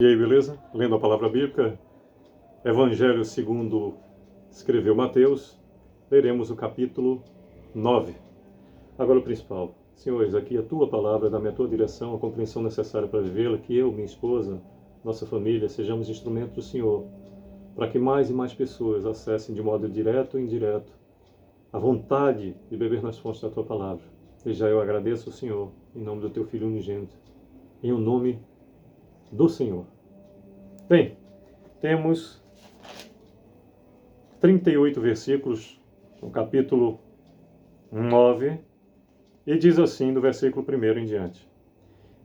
E aí, beleza? Lendo a palavra bíblica, Evangelho segundo escreveu Mateus, leremos o capítulo 9. Agora o principal. Senhores, aqui a tua palavra, dá-me a tua direção, a compreensão necessária para vivê-la, que eu, minha esposa, nossa família, sejamos instrumentos do Senhor, para que mais e mais pessoas acessem de modo direto ou indireto a vontade de beber nas fontes da tua palavra. E já eu agradeço ao Senhor, em nome do teu Filho unigênito, em o nome do Senhor. Bem, temos 38 versículos no capítulo 9 e diz assim, do versículo 1 em diante.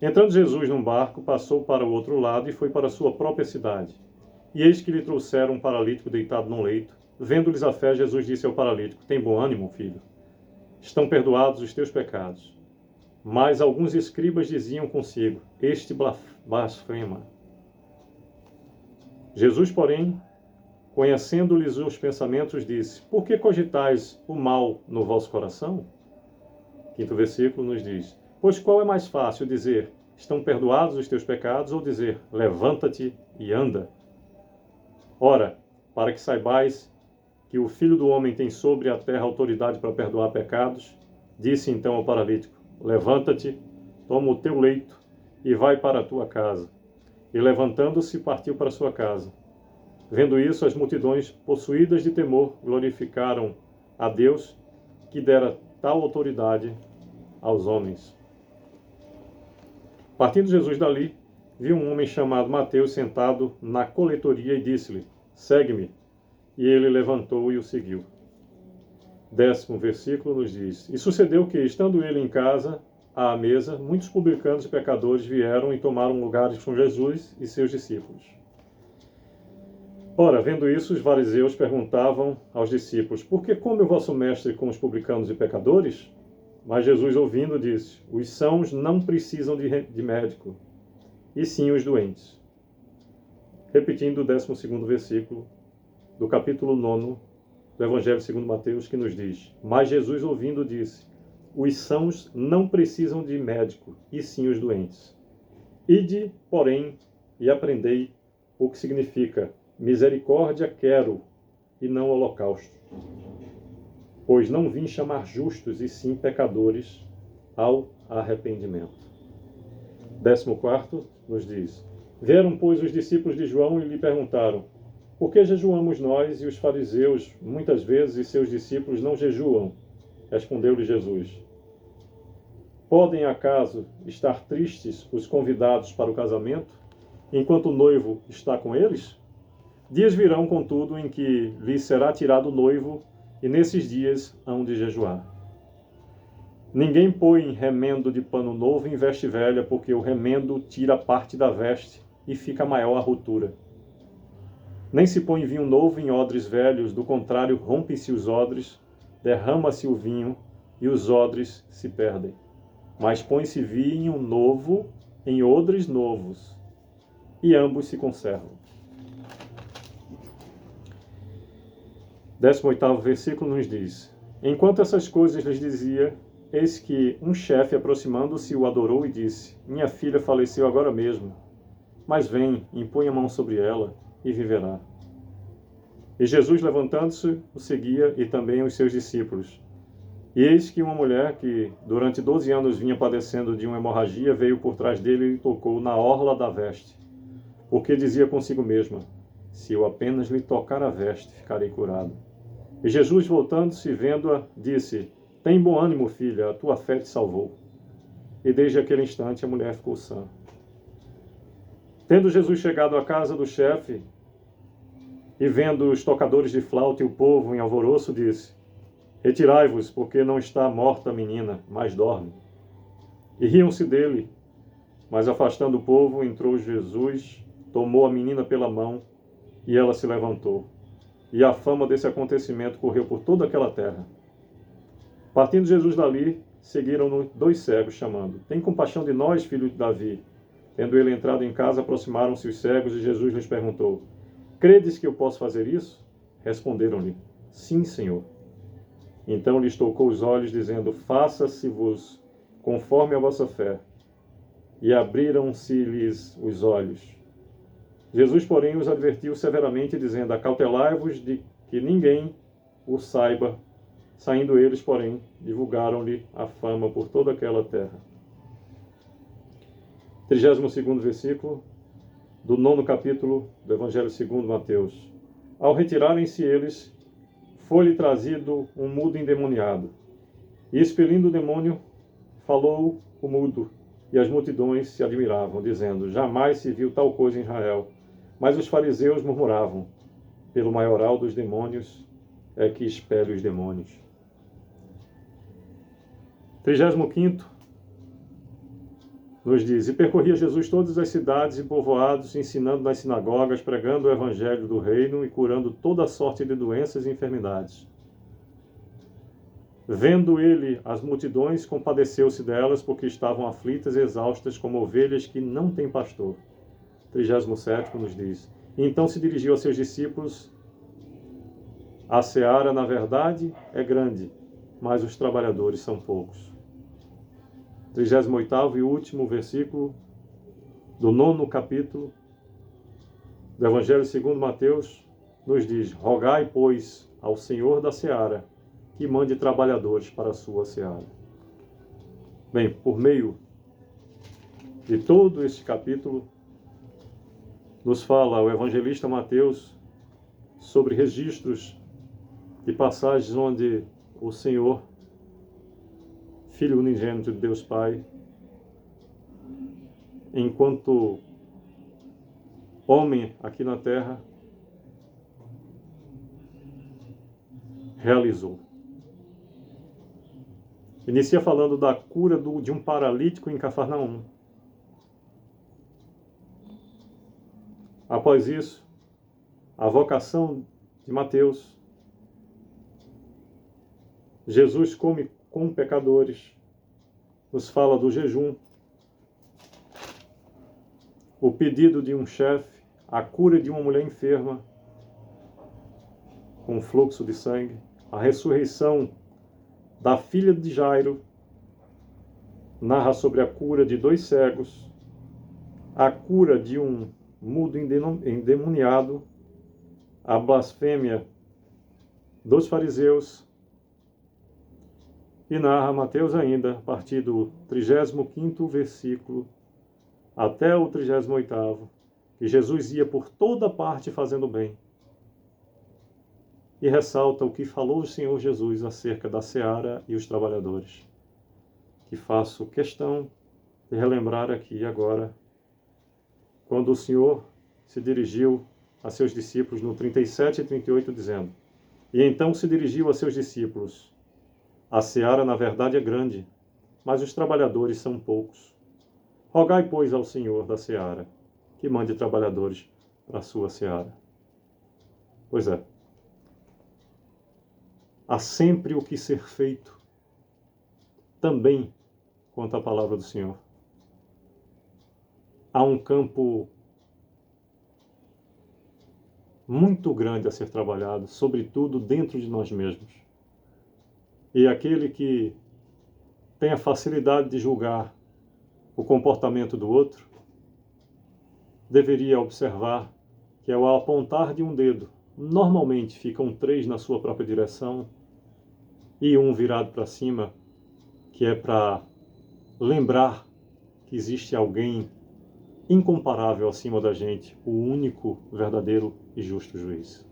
Entrando Jesus num barco, passou para o outro lado e foi para a sua própria cidade. E eis que lhe trouxeram um paralítico deitado num leito. Vendo-lhes a fé, Jesus disse ao paralítico: tem bom ânimo, filho. Estão perdoados os teus pecados. Mas alguns escribas diziam consigo: este blasfema. Jesus, porém, conhecendo-lhes os pensamentos, disse: por que cogitais o mal no vosso coração? Quinto versículo nos diz: pois qual é mais fácil dizer, estão perdoados os teus pecados, ou dizer, levanta-te e anda? Ora, para que saibais que o Filho do Homem tem sobre a terra autoridade para perdoar pecados, disse então ao paralítico: levanta-te, toma o teu leito e vai para a tua casa. E levantando-se, partiu para sua casa. Vendo isso, as multidões, possuídas de temor, glorificaram a Deus, que dera tal autoridade aos homens. Partindo Jesus dali, viu um homem chamado Mateus sentado na coletoria e disse-lhe: segue-me. E ele levantou e o seguiu. 10º versículo nos diz: e sucedeu que, estando ele em casa, à mesa, muitos publicanos e pecadores vieram e tomaram lugares com Jesus e seus discípulos. Ora, vendo isso, os fariseus perguntavam aos discípulos: por que come o vosso mestre com os publicanos e pecadores? Mas Jesus, ouvindo, disse: os sãos não precisam de médico, e sim os doentes. Repetindo o 12º versículo do capítulo 9 do Evangelho segundo Mateus, que nos diz: mas Jesus, ouvindo, disse: os sãos não precisam de médico, e sim os doentes. Ide, porém, e aprendei o que significa: misericórdia quero, e não holocausto. Pois não vim chamar justos, e sim pecadores ao arrependimento. 14º nos diz: vieram, pois, os discípulos de João e lhe perguntaram: por que jejuamos nós e os fariseus, muitas vezes, e seus discípulos não jejuam? Respondeu-lhe Jesus: podem, acaso, estar tristes os convidados para o casamento, enquanto o noivo está com eles? Dias virão, contudo, em que lhes será tirado o noivo, e nesses dias hão de jejuar. Ninguém põe remendo de pano novo em veste velha, porque o remendo tira parte da veste e fica maior a rotura. Nem se põe vinho novo em odres velhos, do contrário, rompem-se os odres, derrama-se o vinho, e os odres se perdem. Mas põe-se vinho novo em odres novos, e ambos se conservam. 18º versículo nos diz: enquanto essas coisas lhes dizia, eis que um chefe, aproximando-se, o adorou e disse: minha filha faleceu agora mesmo, mas vem, impõe a mão sobre ela, e viverá. E Jesus, levantando-se, o seguia, e também os seus discípulos. E eis que uma mulher que durante 12 anos vinha padecendo de uma hemorragia veio por trás dele e tocou na orla da veste, porque dizia consigo mesma: se eu apenas lhe tocar a veste, ficarei curado. E Jesus, voltando-se e vendo-a, disse: tem bom ânimo, filha, a tua fé te salvou. E desde aquele instante a mulher ficou sã. Tendo Jesus chegado à casa do chefe, e vendo os tocadores de flauta e o povo em alvoroço, disse: retirai-vos, porque não está morta a menina, mas dorme. E riam-se dele. Mas afastando o povo, entrou Jesus, tomou a menina pela mão, e ela se levantou. E a fama desse acontecimento correu por toda aquela terra. Partindo Jesus dali, seguiram-no 2 cegos, chamando: tem compaixão de nós, filho de Davi. Tendo ele entrado em casa, aproximaram-se os cegos, e Jesus lhes perguntou: credes que eu posso fazer isso? Responderam-lhe: sim, Senhor. Então lhes tocou os olhos, dizendo: faça-se-vos conforme a vossa fé. E abriram-se-lhes os olhos. Jesus, porém, os advertiu severamente, dizendo: acautelai-vos de que ninguém o saiba. Saindo eles, porém, divulgaram-lhe a fama por toda aquela terra. 32º versículo do 9º capítulo do Evangelho segundo Mateus. Ao retirarem-se eles, foi-lhe trazido um mudo endemoniado. E expelindo o demônio, falou o mudo, e as multidões se admiravam, dizendo: jamais se viu tal coisa em Israel. Mas os fariseus murmuravam: pelo maioral dos demônios é que expele os demônios. 35º nos diz: e percorria Jesus todas as cidades e povoados, ensinando nas sinagogas, pregando o evangelho do reino e curando toda sorte de doenças e enfermidades. Vendo ele as multidões, compadeceu-se delas, porque estavam aflitas e exaustas, como ovelhas que não têm pastor. 37º nos diz: e então se dirigiu a seus discípulos: a seara, na verdade, é grande, mas os trabalhadores são poucos. 38º e último versículo do 9º capítulo do Evangelho segundo Mateus nos diz: rogai, pois, ao Senhor da seara que mande trabalhadores para a sua seara. Bem, por meio de todo este capítulo, nos fala o evangelista Mateus sobre registros de passagens onde o Senhor, Filho unigênito de Deus Pai, enquanto homem aqui na terra, realizou. Inicia falando da cura de um paralítico em Cafarnaum. Após isso, a vocação de Mateus, Jesus come com pecadores, nos fala do jejum, o pedido de um chefe, a cura de uma mulher enferma com fluxo de sangue, a ressurreição da filha de Jairo, narra sobre a cura de 2 cegos, a cura de um mudo endemoniado, a blasfêmia dos fariseus, e narra Mateus ainda, a partir do 35º versículo até o 38º, que Jesus ia por toda parte fazendo bem. E ressalta o que falou o Senhor Jesus acerca da seara e os trabalhadores, que faço questão de relembrar aqui agora, quando o Senhor se dirigiu a seus discípulos no 37 e 38, dizendo: e então se dirigiu a seus discípulos: a seara, na verdade, é grande, mas os trabalhadores são poucos. Rogai, pois, ao Senhor da seara que mande trabalhadores para a sua seara. Pois é. Há sempre o que ser feito, também quanto à palavra do Senhor. Há um campo muito grande a ser trabalhado, sobretudo dentro de nós mesmos. E aquele que tem a facilidade de julgar o comportamento do outro, deveria observar que ao apontar de um dedo, normalmente ficam 3 na sua própria direção e um virado para cima, que é para lembrar que existe alguém incomparável acima da gente, o único, verdadeiro e justo juiz.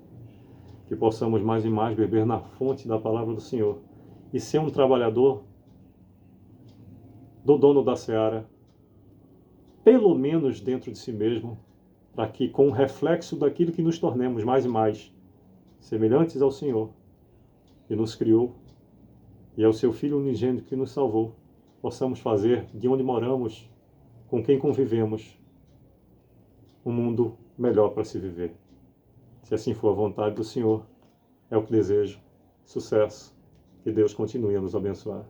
Que possamos mais e mais beber na fonte da palavra do Senhor e ser um trabalhador do dono da seara, pelo menos dentro de si mesmo, para que com o reflexo daquilo que nos tornemos mais e mais semelhantes ao Senhor, que nos criou, e ao seu Filho unigênito que nos salvou, possamos fazer de onde moramos, com quem convivemos, um mundo melhor para se viver. Se assim for a vontade do Senhor, é o que desejo. Sucesso. Que Deus continue a nos abençoar.